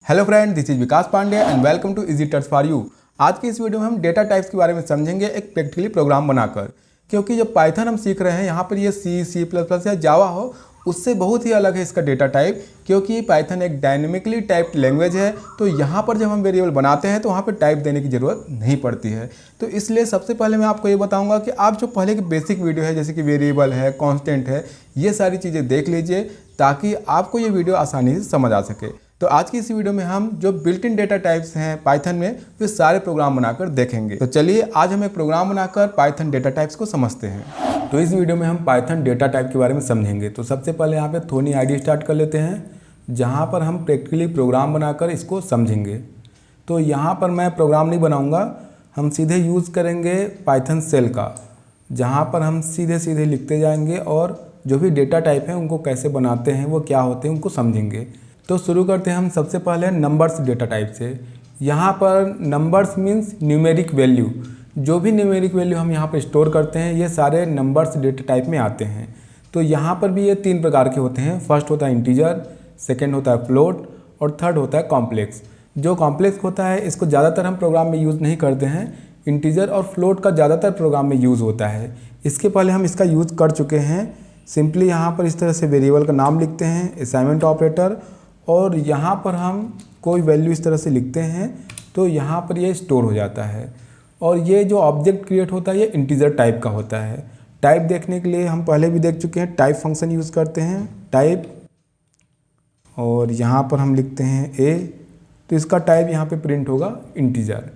Hello friend, this is Vikas Pandey and welcome to easy touch for you. आज की इस video में हम डेटा टाइप्स के बारे में समझेंगे एक प्रैक्टिकली प्रोग्राम बनाकर, क्योंकि जो पाइथन हम सीख रहे हैं यहाँ पर ये C++ या जावा हो उससे बहुत ही अलग है इसका डेटा टाइप, क्योंकि पाइथन एक डायनेमिकली टाइप्ड लैंग्वेज है। तो यहाँ पर जब हम वेरिएबल बनाते हैं तो वहाँ पर टाइप देने की ज़रूरत नहीं पड़ती है। तो इसलिए सबसे पहले मैं आपको ये बताऊँगा कि आप जो पहले की बेसिक वीडियो है जैसे कि वेरिएबल है, कांस्टेंट है, ये सारी चीज़ें देख लीजिए ताकि आपको ये वीडियो आसानी से समझ आ सके। तो आज की इस वीडियो में हम जो बिल्ट इन डेटा टाइप्स हैं पाइथन में वे सारे प्रोग्राम बनाकर देखेंगे। तो चलिए आज हम एक प्रोग्राम बनाकर पाइथन डेटा टाइप्स को समझते हैं। तो इस वीडियो में हम पाइथन डेटा टाइप के बारे में समझेंगे। तो सबसे पहले यहाँ पे थोनी आईडी स्टार्ट कर लेते हैं, जहाँ पर हम प्रैक्टिकली प्रोग्राम बनाकर इसको समझेंगे। तो यहाँ पर मैं प्रोग्राम नहीं बनाऊँगा, हम सीधे यूज़ करेंगे पाइथन सेल का, जहाँ पर हम सीधे सीधे लिखते जाएंगे और जो भी डेटा टाइप है उनको कैसे बनाते हैं, वो क्या होते हैं, उनको समझेंगे। तो शुरू करते हैं हम सबसे पहले नंबर्स डेटा टाइप से। यहाँ पर नंबर्स मीन्स न्यूमेरिक वैल्यू, जो भी न्यूमेरिक वैल्यू हम यहाँ पर स्टोर करते हैं ये सारे नंबर्स डेटा टाइप में आते हैं। तो यहाँ पर भी ये तीन प्रकार के होते हैं। फर्स्ट होता है इंटीजर, सेकेंड होता है फ्लोट और थर्ड होता है कॉम्प्लेक्स। जो कॉम्प्लेक्स होता है इसको ज़्यादातर हम प्रोग्राम में यूज़ नहीं करते हैं। इंटीजर और फ्लोट का ज़्यादातर प्रोग्राम में यूज़ होता है। इसके पहले हम इसका यूज़ कर चुके हैं। सिंपली यहाँ पर इस तरह से वेरिएबल का नाम लिखते हैं, असाइनमेंट ऑपरेटर, और यहाँ पर हम कोई वैल्यू इस तरह से लिखते हैं तो यहाँ पर ये स्टोर हो जाता है। और ये जो ऑब्जेक्ट क्रिएट होता है ये इंटीजर टाइप का होता है। टाइप देखने के लिए हम पहले भी देख चुके हैं, टाइप फंक्शन यूज़ करते हैं टाइप, और यहाँ पर हम लिखते हैं ए, तो इसका टाइप यहाँ पे प्रिंट होगा इंटीजर।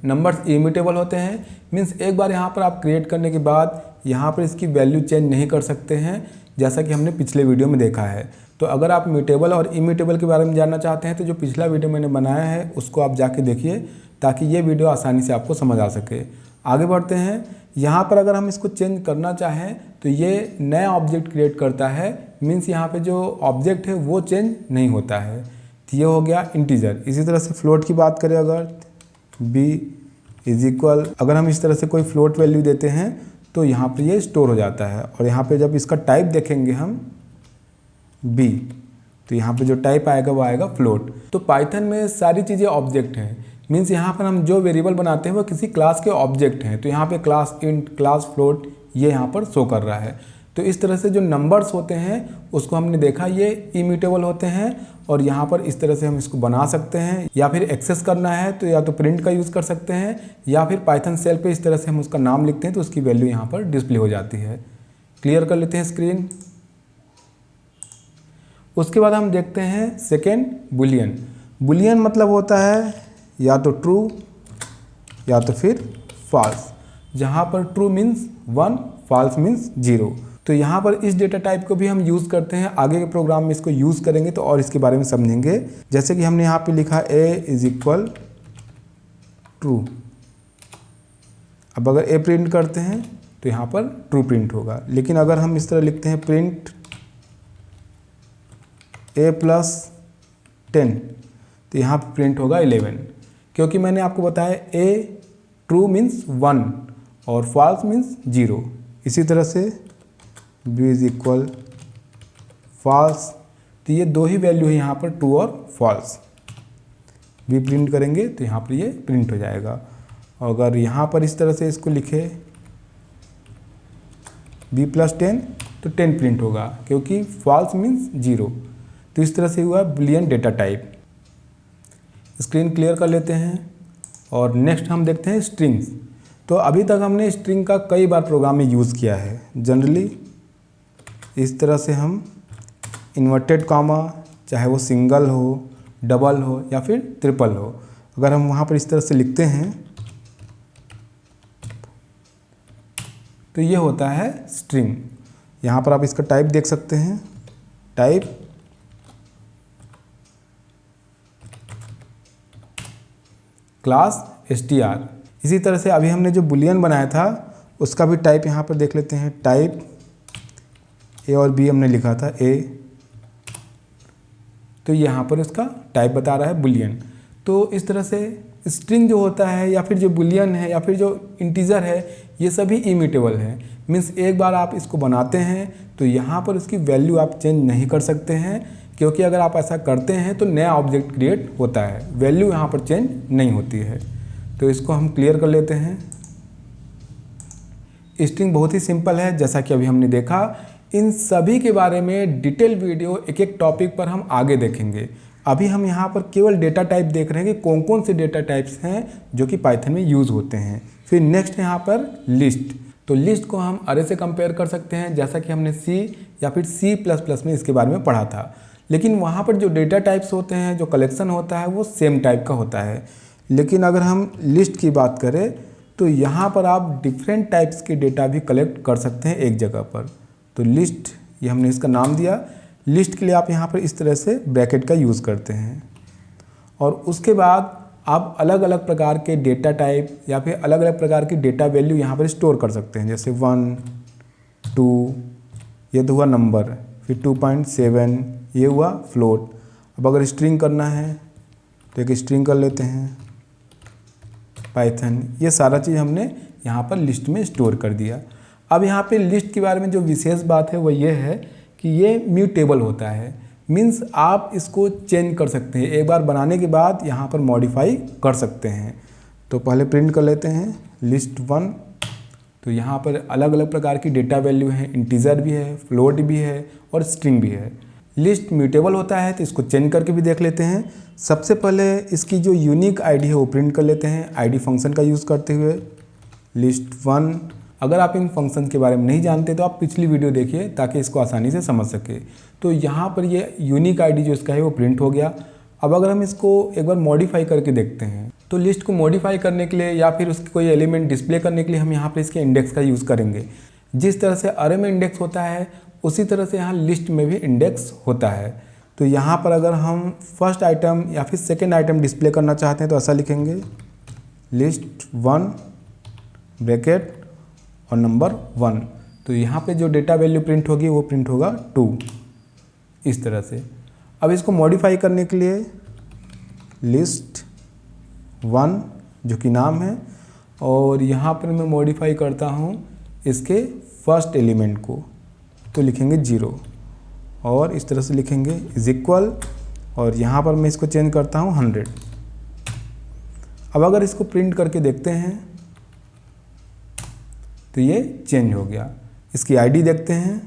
नंबर्स इम्यूटेबल होते हैं, मीन्स एक बार यहाँ पर आप क्रिएट करने के बाद यहाँ पर इसकी वैल्यू चेंज नहीं कर सकते हैं, जैसा कि हमने पिछले वीडियो में देखा है। तो अगर आप म्यूटेबल और इम्यूटेबल के बारे में जानना चाहते हैं तो जो पिछला वीडियो मैंने बनाया है उसको आप जाके देखिए, ताकि ये वीडियो आसानी से आपको समझ आ सके। आगे बढ़ते हैं। यहाँ पर अगर हम इसको चेंज करना चाहें तो ये नया ऑब्जेक्ट क्रिएट करता है, मीन्स यहाँ पे जो ऑब्जेक्ट है वो चेंज नहीं होता है। तो ये हो गया इंटीजर। इसी तरह से फ्लोट की बात करें, अगर b इज इक्वल, अगर हम इस तरह से कोई फ्लोट वैल्यू देते हैं तो यहाँ पर ये स्टोर हो जाता है। और यहाँ पे जब इसका टाइप देखेंगे हम b, तो यहाँ पे जो टाइप आएगा वो आएगा फ्लोट। तो पाइथन में सारी चीज़ें ऑब्जेक्ट हैं, मीन्स यहाँ पर हम जो वेरिएबल बनाते हैं वो किसी क्लास के ऑब्जेक्ट हैं। तो यहाँ पे क्लास इंट, क्लास फ्लोट ये यहाँ पर शो कर रहा है। तो इस तरह से जो नंबर्स होते हैं उसको हमने देखा ये इम्यूटेबल होते हैं, और यहाँ पर इस तरह से हम इसको बना सकते हैं, या फिर एक्सेस करना है तो या तो प्रिंट का यूज़ कर सकते हैं, या फिर पाइथन सेल पे इस तरह से हम उसका नाम लिखते हैं तो उसकी वैल्यू यहाँ पर डिस्प्ले हो जाती है। क्लियर कर लेते हैं स्क्रीन। उसके बाद हम देखते हैं सेकेंड बुलियन। बुलियन मतलब होता है या तो ट्रू या तो फिर फॉल्स, जहाँ पर ट्रू मीन्स 1, फॉल्स मीन्स 0। तो यहाँ पर इस डेटा टाइप को भी हम यूज़ करते हैं। आगे के प्रोग्राम में इसको यूज़ करेंगे तो और इसके बारे में समझेंगे। जैसे कि हमने यहाँ पे लिखा a इज इक्वल ट्रू। अब अगर a प्रिंट करते हैं तो यहाँ पर ट्रू प्रिंट होगा, लेकिन अगर हम इस तरह लिखते हैं प्रिंट a + 10 तो यहाँ पर प्रिंट होगा 11, क्योंकि मैंने आपको बताया a ट्रू मीन्स 1 और फॉल्स मीन्स 0। इसी तरह से b इज इक्वल फॉल्स, तो ये दो ही वैल्यू है यहाँ पर, ट्रू और फॉल्स। b प्रिंट करेंगे तो यहाँ पर ये प्रिंट हो जाएगा। और अगर यहाँ पर इस तरह से इसको लिखे b + 10 तो 10 प्रिंट होगा, क्योंकि फॉल्स मीन्स 0। तो इस तरह से हुआ Boolean data type. Screen clear कर लेते हैं और नेक्स्ट हम देखते हैं स्ट्रिंग्स। तो अभी तक हमने स्ट्रिंग का कई बार प्रोग्राम में यूज़ किया है। जनरली इस तरह से हम इन्वर्टेड कॉमा, चाहे वो सिंगल हो, डबल हो या फिर ट्रिपल हो, अगर हम वहाँ पर इस तरह से लिखते हैं तो ये होता है स्ट्रिंग। यहाँ पर आप इसका टाइप देख सकते हैं, टाइप क्लास str। इसी तरह से अभी हमने जो बुलियन बनाया था उसका भी टाइप यहाँ पर देख लेते हैं। टाइप a और b हमने लिखा था a, तो यहाँ पर इसका टाइप बता रहा है बुलियन। तो इस तरह से स्ट्रिंग जो होता है या फिर जो बुलियन है या फिर जो इंटीजर है ये सभी इम्यूटेबल है। मीन्स एक बार आप इसको बनाते हैं तो यहाँ पर इसकी वैल्यू आप चेंज नहीं कर सकते हैं, क्योंकि अगर आप ऐसा करते हैं तो नया ऑब्जेक्ट क्रिएट होता है, वैल्यू यहाँ पर चेंज नहीं होती है। तो इसको हम क्लियर कर लेते हैं। स्ट्रिंग बहुत ही सिंपल है, जैसा कि अभी हमने देखा। इन सभी के बारे में डिटेल वीडियो एक एक टॉपिक पर हम आगे देखेंगे। अभी हम यहाँ पर केवल डेटा टाइप देख रहे हैं कि कौन कौन से डेटा टाइप्स हैं जो कि पाइथन में यूज़ होते हैं। फिर नेक्स्ट यहाँ पर लिस्ट। तो लिस्ट को हम अरे से कंपेयर कर सकते हैं, जैसा कि हमने सी या फिर C++ में इसके बारे में पढ़ा था। लेकिन वहाँ पर जो डेटा टाइप्स होते हैं, जो कलेक्शन होता है, वो सेम टाइप का होता है। लेकिन अगर हम लिस्ट की बात करें तो यहाँ पर आप डिफरेंट टाइप्स के डेटा भी कलेक्ट कर सकते हैं एक जगह पर। तो लिस्ट, ये हमने इसका नाम दिया। लिस्ट के लिए आप यहाँ पर इस तरह से ब्रैकेट का यूज़ करते हैं और उसके बाद आप अलग अलग प्रकार के डेटा टाइप या फिर अलग अलग प्रकार की डेटा वैल्यू यहाँ पर स्टोर कर सकते हैं। जैसे 1, 2, ये तो हुआ नंबर, फिर 2.7 ये हुआ फ्लोट। अब अगर स्ट्रिंग करना है तो एक स्ट्रिंग कर लेते हैं पाइथन। ये सारा चीज़ हमने यहाँ पर लिस्ट में स्टोर कर दिया। अब यहाँ पे लिस्ट के बारे में जो विशेष बात है वो ये है कि ये म्यूटेबल होता है। मीन्स आप इसको चेंज कर सकते हैं, एक बार बनाने के बाद यहाँ पर मॉडिफाई कर सकते हैं। तो पहले प्रिंट कर लेते हैं लिस्ट 1। तो यहाँ पर अलग अलग प्रकार की डेटा वैल्यू है, इंटीजर भी है, फ्लोट भी है और स्ट्रिंग भी है। लिस्ट म्यूटेबल होता है तो इसको चेंज करके भी देख लेते हैं। सबसे पहले इसकी जो यूनिक आईडी है वो प्रिंट कर लेते हैं आईडी फंक्शन का यूज़ करते हुए। लिस्ट 1, अगर आप इन फंक्शन के बारे में नहीं जानते तो आप पिछली वीडियो देखिए ताकि इसको आसानी से समझ सके। तो यहाँ पर ये यूनिक आईडी जो इसका है वो प्रिंट हो गया। अब अगर हम इसको एक बार मॉडिफाई करके देखते हैं तो लिस्ट को मॉडिफाई करने के लिए या फिर उसके कोई एलिमेंट डिस्प्ले करने के लिए हम यहाँ पर इसके इंडेक्स का यूज़ करेंगे। जिस तरह से अरे में इंडेक्स होता है उसी तरह से यहाँ लिस्ट में भी इंडेक्स होता है। तो यहाँ पर अगर हम फर्स्ट आइटम या फिर सेकेंड आइटम डिस्प्ले करना चाहते हैं तो ऐसा लिखेंगे लिस्ट 1 ब्रैकेट और नंबर 1। तो यहाँ पे जो डेटा वैल्यू प्रिंट होगी वो प्रिंट होगा 2, इस तरह से। अब इसको मॉडिफाई करने के लिए लिस्ट 1 जो कि नाम है और यहाँ पर मैं मॉडिफाई करता हूँ इसके फर्स्ट एलिमेंट को, तो लिखेंगे 0 और इस तरह से लिखेंगे इज इक्वल और यहाँ पर मैं इसको चेंज करता हूँ 100। अब अगर इसको प्रिंट करके देखते हैं तो ये चेंज हो गया। इसकी आईडी देखते हैं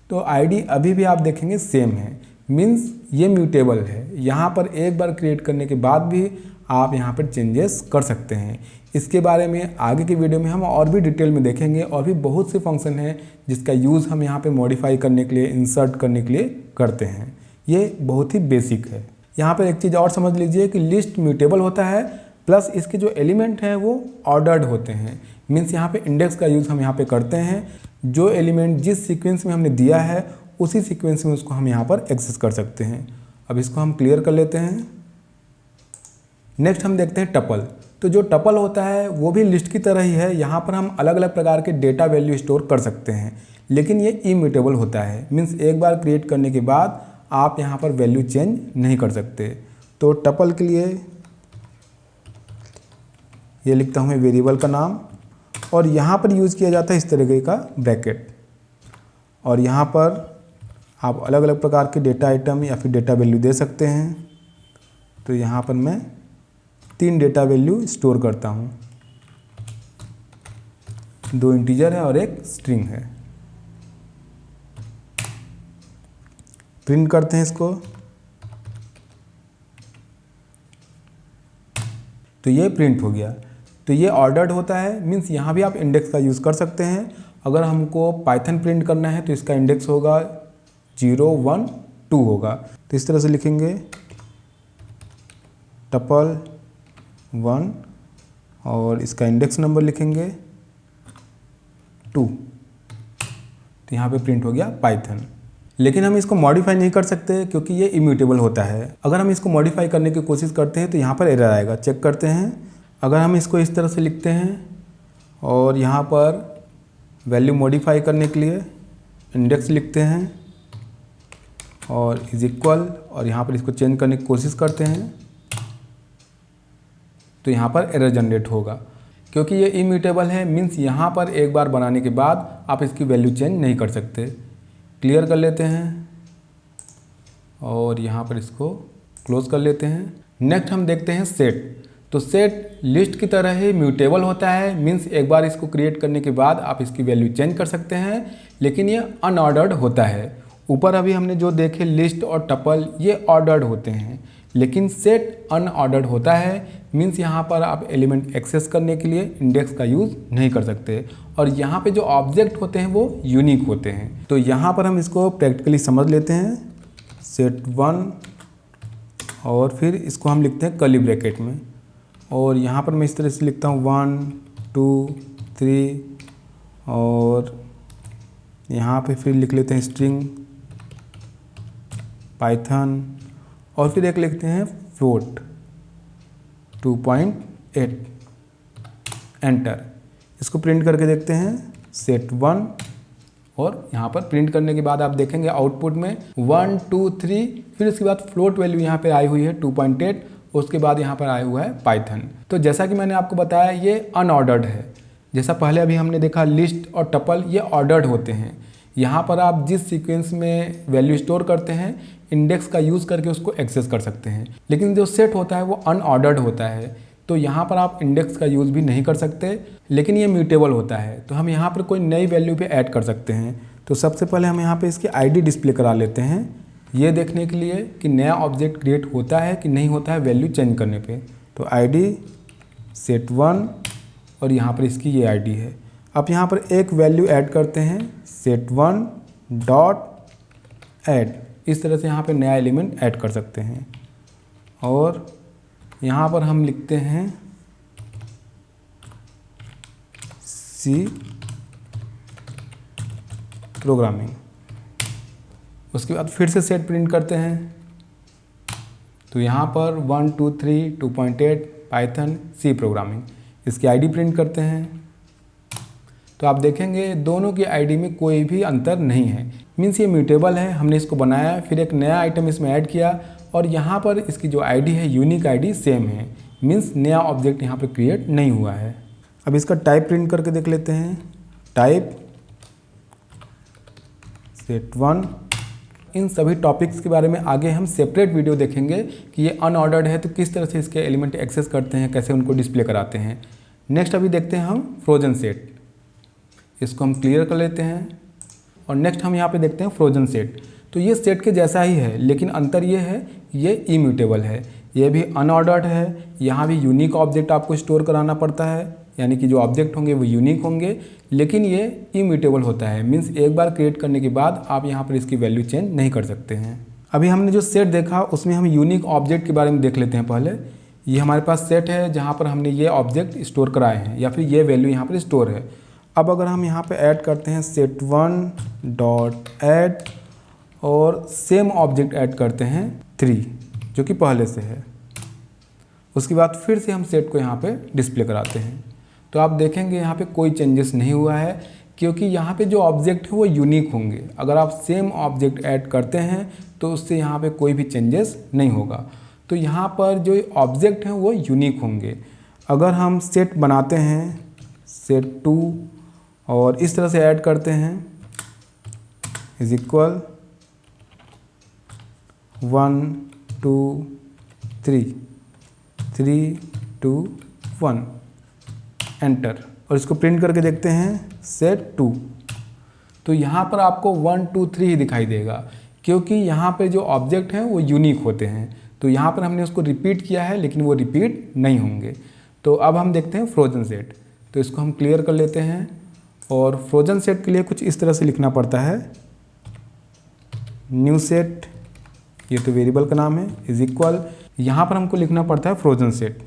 तो आईडी अभी भी आप देखेंगे सेम है, मीन्स ये म्यूटेबल है। यहाँ पर एक बार क्रिएट करने के बाद भी आप यहाँ पर चेंजेस कर सकते हैं। इसके बारे में आगे की वीडियो में हम और भी डिटेल में देखेंगे और भी बहुत से फंक्शन हैं जिसका यूज़ हम यहाँ पे मॉडिफाई करने के लिए, इंसर्ट करने के लिए करते हैं। ये बहुत ही बेसिक है। यहाँ पर एक चीज़ और समझ लीजिए कि लिस्ट म्यूटेबल होता है प्लस इसके जो एलिमेंट हैं वो ऑर्डर्ड होते हैं। मीन्स यहाँ पे इंडेक्स का यूज़ हम यहाँ पे करते हैं। जो एलिमेंट जिस सीक्वेंस में हमने दिया है उसी सीक्वेंस में उसको हम यहाँ पर एक्सेस कर सकते हैं। अब इसको हम क्लियर कर लेते हैं। नेक्स्ट हम देखते हैं टपल। तो जो टपल होता है वो भी लिस्ट की तरह ही है। यहाँ पर हम अलग अलग प्रकार के डेटा वैल्यू स्टोर कर सकते हैं, लेकिन ये इम्यूटेबल होता है। मीन्स एक बार क्रिएट करने के बाद आप यहाँ पर वैल्यू चेंज नहीं कर सकते। तो टपल के लिए ये लिखता हूँ मैं वेरिएबल का नाम और यहाँ पर यूज़ किया जाता है इस तरीके का ब्रैकेट और यहाँ पर आप अलग अलग प्रकार के डेटा आइटम या फिर डेटा वैल्यू दे सकते हैं। तो यहाँ पर मैं 3 डेटा वैल्यू स्टोर करता हूँ, 2 इंटीजर है और एक स्ट्रिंग है। प्रिंट करते हैं इसको तो ये प्रिंट हो गया। तो ये ऑर्डर्ड होता है, मीन्स यहाँ भी आप इंडेक्स का यूज़ कर सकते हैं। अगर हमको पाइथन प्रिंट करना है तो इसका इंडेक्स होगा 0, 1, 2 होगा। तो इस तरह से लिखेंगे टपल 1 और इसका इंडेक्स नंबर लिखेंगे 2। तो यहाँ पे प्रिंट हो गया पाइथन। लेकिन हम इसको मॉडिफाई नहीं कर सकते क्योंकि ये इम्यूटेबल होता है। अगर हम इसको मॉडिफाई करने की कोशिश करते हैं तो यहाँ पर एरर आएगा। चेक करते हैं। अगर हम इसको इस तरह से लिखते हैं और यहाँ पर वैल्यू मॉडिफाई करने के लिए इंडेक्स लिखते हैं और इज इक्वल और यहाँ पर इसको चेंज करने की कोशिश करते हैं तो यहाँ पर एरर जनरेट होगा क्योंकि ये इम्यूटेबल है। मीन्स यहाँ पर एक बार बनाने के बाद आप इसकी वैल्यू चेंज नहीं कर सकते। क्लियर कर लेते हैं। और यहाँ पर इसको क्लोज कर लेते हैं। नेक्स्ट हम देखते हैं सेट। तो सेट लिस्ट की तरह ही म्यूटेबल होता है, मीन्स एक बार इसको क्रिएट करने के बाद आप इसकी वैल्यू चेंज कर सकते हैं, लेकिन ये अनऑर्डर्ड होता है। ऊपर अभी हमने जो देखे लिस्ट और टपल ये ऑर्डर्ड होते हैं, लेकिन सेट अनऑर्डर्ड होता है, मीन्स यहाँ पर आप एलिमेंट एक्सेस करने के लिए इंडेक्स का यूज़ नहीं कर सकते। और यहाँ पे जो ऑब्जेक्ट होते हैं वो यूनिक होते हैं। तो यहाँ पर हम इसको प्रैक्टिकली समझ लेते हैं। सेट 1 और फिर इसको हम लिखते हैं कर्ली ब्रैकेट में, और यहाँ पर मैं इस तरह से लिखता हूँ 1 2 3, और यहाँ पे फिर लिख लेते हैं स्ट्रिंग पाइथन, और फिर एक लिखते हैं फ्लोट 2.8, एंटर। इसको प्रिंट करके देखते हैं सेट 1, और यहाँ पर प्रिंट करने के बाद आप देखेंगे आउटपुट में 1 2 3, फिर उसके बाद फ्लोट वैल्यू यहाँ पे आई हुई है 2.8, उसके बाद यहाँ पर आया हुआ है पाइथन। तो जैसा कि मैंने आपको बताया ये अनऑर्डर्ड है। जैसा पहले अभी हमने देखा लिस्ट और टपल ये ऑर्डर्ड होते हैं। यहाँ पर आप जिस सीक्वेंस में वैल्यू स्टोर करते हैं इंडेक्स का यूज़ करके उसको एक्सेस कर सकते हैं, लेकिन जो सेट होता है वो अनऑर्डर्ड होता है, तो यहाँ पर आप इंडेक्स का यूज़ भी नहीं कर सकते, लेकिन ये म्यूटेबल होता है। तो हम यहाँ पर कोई नई वैल्यू पे ऐड कर सकते हैं। तो सबसे पहले हम यहाँ पे इसकी आईडी डिस्प्ले करा लेते हैं, ये देखने के लिए कि नया ऑब्जेक्ट क्रिएट होता है कि नहीं होता है वैल्यू चेंज करने पे। तो आईडी सेट 1 और यहाँ पर इसकी ये आईडी है। अब यहाँ पर एक वैल्यू ऐड करते हैं सेट 1 डॉट ऐड, इस तरह से यहाँ पे नया एलिमेंट ऐड कर सकते हैं। और यहाँ पर हम लिखते हैं सी प्रोग्रामिंग। उसके बाद फिर से सेट प्रिंट करते हैं। तो यहाँ पर 1 2 3 2.8 पाइथन सी प्रोग्रामिंग, इसकी आईडी प्रिंट करते हैं। तो आप देखेंगे दोनों की आईडी में कोई भी अंतर नहीं है, मीन्स ये म्यूटेबल है। हमने इसको बनाया, फिर एक नया आइटम इसमें ऐड किया, और यहाँ पर इसकी जो आईडी है यूनिक आईडी सेम है, मीन्स नया ऑब्जेक्ट यहाँ पर क्रिएट नहीं हुआ है। अब इसका टाइप प्रिंट करके देख लेते हैं। Type set 1। इन सभी टॉपिक्स के बारे में आगे हम सेपरेट वीडियो देखेंगे कि ये अनऑर्डर्ड है तो किस तरह से इसके एलिमेंट एक्सेस करते हैं, कैसे उनको डिस्प्ले कराते हैं। नेक्स्ट अभी देखते हैं हम फ्रोजन सेट। इसको हम क्लियर कर लेते हैं, और नेक्स्ट हम यहाँ पे देखते हैं फ्रोजन सेट। तो ये सेट के जैसा ही है, लेकिन अंतर ये है ये इम्यूटेबल है, ये भी अनऑर्डर्ड है। यहाँ भी यूनिक ऑब्जेक्ट आपको स्टोर कराना पड़ता है, यानी कि जो ऑब्जेक्ट होंगे वो यूनिक होंगे, लेकिन ये इम्यूटेबल होता है, मीन्स एक बार क्रिएट करने के बाद आप यहाँ पर इसकी वैल्यू चेंज नहीं कर सकते हैं। अभी हमने जो सेट देखा उसमें हम यूनिक ऑब्जेक्ट के बारे में देख लेते हैं। पहले ये हमारे पास सेट है जहाँ पर हमने ये ऑब्जेक्ट स्टोर कराए हैं, या फिर ये वैल्यू यहाँ पर स्टोर है। अब अगर हम यहाँ पे ऐड करते हैं सेट 1 डॉट ऐड, और सेम ऑब्जेक्ट ऐड करते हैं 3 जो कि पहले से है, उसके बाद फिर से हम सेट को यहाँ पे डिस्प्ले कराते हैं, तो आप देखेंगे यहाँ पे कोई चेंजेस नहीं हुआ है, क्योंकि यहाँ पे जो ऑब्जेक्ट है वो यूनिक होंगे। अगर आप सेम ऑब्जेक्ट ऐड करते हैं तो उससे यहाँ पे कोई भी चेंजेस नहीं होगा। तो यहाँ पर जो ऑब्जेक्ट हैं वो यूनिक होंगे। अगर हम सेट बनाते हैं सेट 2 और इस तरह से ऐड करते हैं इज इक्वल 1 2 3 3 2 1, एंटर। और इसको प्रिंट करके देखते हैं सेट 2। तो यहाँ पर आपको 1 2 3 ही दिखाई देगा, क्योंकि यहाँ पे जो ऑब्जेक्ट हैं वो यूनिक होते हैं। तो यहाँ पर हमने उसको रिपीट किया है, लेकिन वो रिपीट नहीं होंगे। तो अब हम देखते हैं फ्रोजन सेट। तो इसको हम क्लियर कर लेते हैं, और फ्रोजन सेट के लिए कुछ इस तरह से लिखना पड़ता है न्यू सेट, ये तो वेरिएबल का नाम है, इज इक्वल, यहाँ पर हमको लिखना पड़ता है फ्रोजन सेट।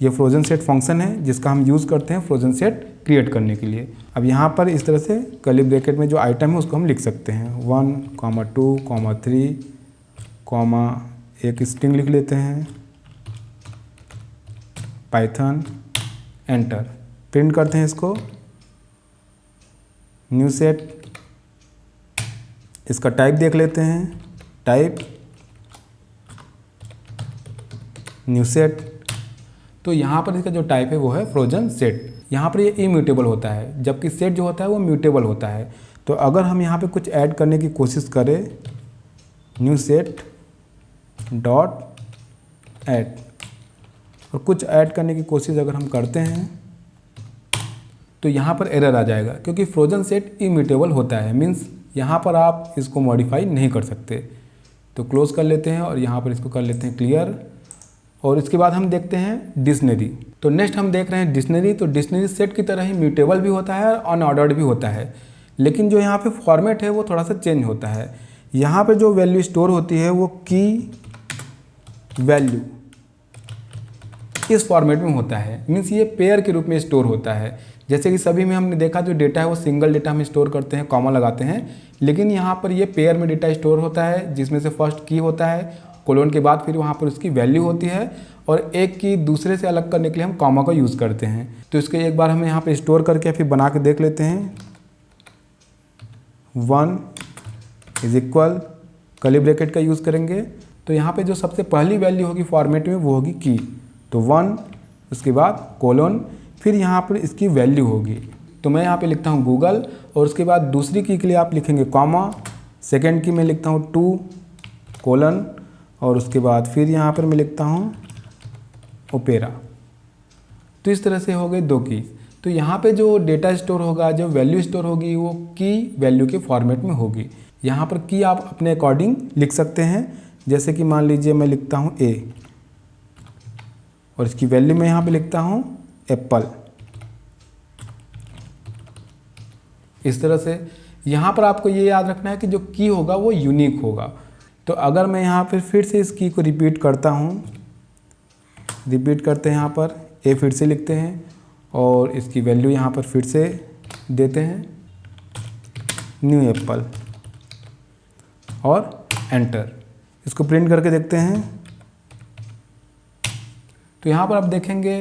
ये फ्रोजन सेट फंक्शन है जिसका हम यूज़ करते हैं फ्रोजन सेट क्रिएट करने के लिए। अब यहाँ पर इस तरह से कर्ली ब्रैकेट में जो आइटम है उसको हम लिख सकते हैं 1 2 3 एक स्ट्रिंग लिख लेते हैं पाइथन, एंटर। प्रिंट करते हैं इसको न्यू सेट। इसका टाइप देख लेते हैं, टाइप न्यू सेट। तो यहाँ पर इसका जो टाइप है वो है फ्रोजन सेट। यहाँ पर ये इम्यूटेबल होता है, जबकि सेट जो होता है वो म्यूटेबल होता है। तो अगर हम यहाँ पे कुछ ऐड करने की कोशिश करें, न्यू सेट डॉट ऐड, और कुछ ऐड करने की कोशिश अगर हम करते हैं तो यहाँ पर एरर आ जाएगा, क्योंकि फ्रोजन सेट इम्यूटेबल होता है, मीन्स यहाँ पर आप इसको मॉडिफाई नहीं कर सकते। तो क्लोज कर लेते हैं और यहाँ पर इसको कर लेते हैं क्लियर। और इसके बाद हम देखते हैं डिक्शनरी। तो नेक्स्ट हम देख रहे हैं डिक्शनरी। तो डिक्शनरी सेट की तरह ही म्यूटेबल भी होता है और अनऑर्डर्ड भी होता है, लेकिन जो यहाँ पे फॉर्मेट है वो थोड़ा सा चेंज होता है। यहाँ पे जो वैल्यू स्टोर होती है वो की वैल्यू इस फॉर्मेट में होता है, मीन्स ये पेयर के रूप में स्टोर होता है। जैसे कि सभी में हमने देखा जो डेटा है वो सिंगल डेटा में स्टोर करते हैं, कॉमा लगाते हैं, लेकिन यहाँ पर ये पेयर में डेटा स्टोर होता है, जिसमें से फर्स्ट की होता है, कोलोन के बाद फिर वहाँ पर उसकी वैल्यू होती है, और एक की दूसरे से अलग करने के लिए हम कॉमा का यूज़ करते हैं। तो इसको एक बार हम यहाँ पे स्टोर करके फिर बना के देख लेते हैं। 1 इज इक्वल कर्ली ब्रैकेट का यूज़ करेंगे, तो यहाँ पे जो सबसे पहली वैल्यू होगी फॉर्मेट में वो होगी की, तो 1, उसके बाद कोलोन, फिर यहाँ पर इसकी वैल्यू होगी। तो मैं यहाँ पे लिखता हूँ गूगल, और उसके बाद दूसरी की के लिए आप लिखेंगे कॉमा, सेकेंड की मैं लिखता हूँ 2 कोलन, और उसके बाद फिर यहाँ पर मैं लिखता हूँ ओपेरा। तो इस तरह से हो गए 2 की। तो यहाँ पे जो डेटा स्टोर होगा, जो वैल्यू स्टोर होगी, वो की वैल्यू के फॉर्मेट में होगी। यहाँ पर की आप अपने अकॉर्डिंग लिख सकते हैं, जैसे कि मान लीजिए मैं लिखता हूँ ए, और इसकी वैल्यू मैं यहाँ पे लिखता हूँ एप्पल। इस तरह से यहाँ पर आपको ये याद रखना है कि जो की होगा वो यूनिक होगा। तो अगर मैं यहाँ पर फिर से इस की को रिपीट करता हूँ, रिपीट करते हैं, यहाँ पर ए फिर से लिखते हैं और इसकी वैल्यू यहाँ पर फिर से देते हैं न्यू एप्पल और एंटर। इसको प्रिंट करके देखते हैं। तो यहाँ पर आप देखेंगे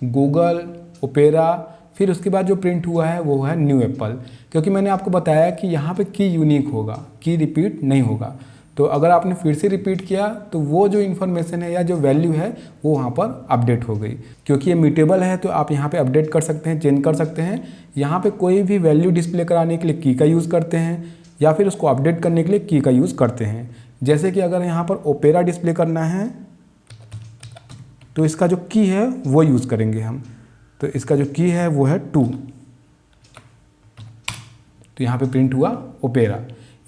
गूगल, ओपेरा, फिर उसके बाद जो प्रिंट हुआ है वो है न्यू एप्पल, क्योंकि मैंने आपको बताया कि यहाँ पे की यूनिक होगा, की रिपीट नहीं होगा। तो अगर आपने फिर से रिपीट किया तो वो जो इन्फॉर्मेशन है या जो वैल्यू है वो वहाँ पर अपडेट हो गई। क्योंकि ये म्यूटेबल है तो आप यहाँ पे अपडेट कर सकते हैं, चेंज कर सकते हैं। यहाँ पे कोई भी वैल्यू डिस्प्ले कराने के लिए की का यूज़ करते हैं, या फिर उसको अपडेट करने के लिए की का यूज़ करते हैं। जैसे कि अगर यहाँ पर ओपेरा डिस्प्ले करना है तो इसका जो की है वो यूज़ करेंगे हम। तो इसका जो की है वो है 2, तो यहाँ पे प्रिंट हुआ ओपेरा।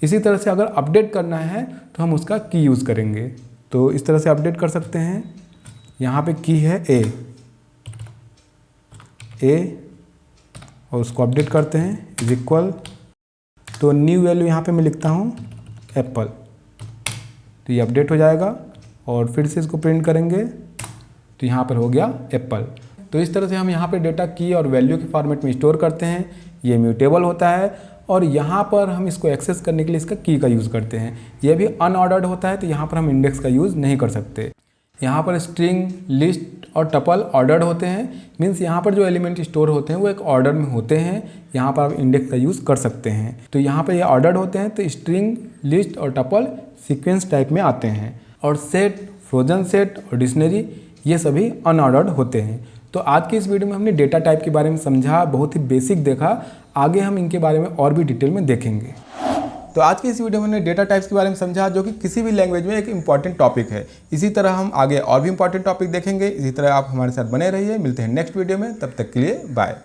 इसी तरह से अगर अपडेट करना है तो हम उसका की यूज़ करेंगे। तो इस तरह से अपडेट कर सकते हैं। यहाँ पे की है ए, और उसको अपडेट करते हैं इज इक्वल, तो न्यू वैल्यू यहाँ पे मैं लिखता हूँ एप्पल। तो ये अपडेट हो जाएगा और फिर से इसको प्रिंट करेंगे तो यहाँ पर हो गया एप्पल। तो इस तरह से हम यहाँ पे डेटा की और वैल्यू के फॉर्मेट में स्टोर करते हैं। ये म्यूटेबल होता है और यहाँ पर हम इसको एक्सेस करने के लिए इसका की का यूज़ करते हैं। यह भी अनऑर्डर्ड होता है तो यहाँ पर हम इंडेक्स का यूज़ नहीं कर सकते। यहाँ पर स्ट्रिंग, लिस्ट और टपल ऑर्डर्ड होते हैं, मीन्स यहाँ पर जो एलिमेंट स्टोर होते हैं वो एक ऑर्डर में होते हैं। यहाँ पर आप इंडेक्स का यूज़ कर सकते हैं। तो यहाँ पर ये ऑर्डर्ड होते हैं, तो स्ट्रिंग, लिस्ट और टपल सीक्वेंस टाइप में आते हैं। और सेट, फ्रोजन सेट और डिक्शनरी ये सभी अनऑर्डर्ड होते हैं। तो आज के इस वीडियो में हमने डेटा टाइप के बारे में समझा, बहुत ही बेसिक देखा। आगे हम इनके बारे में और भी डिटेल में देखेंगे। तो आज की इस वीडियो में हमने डेटा टाइप्स के बारे में समझा, जो कि किसी भी लैंग्वेज में एक इंपॉर्टेंट टॉपिक है। इसी तरह हम आगे और भी इंपॉर्टेंट टॉपिक देखेंगे। इसी तरह आप हमारे साथ बने रहिए। मिलते हैं नेक्स्ट वीडियो में, तब तक के लिए बाय।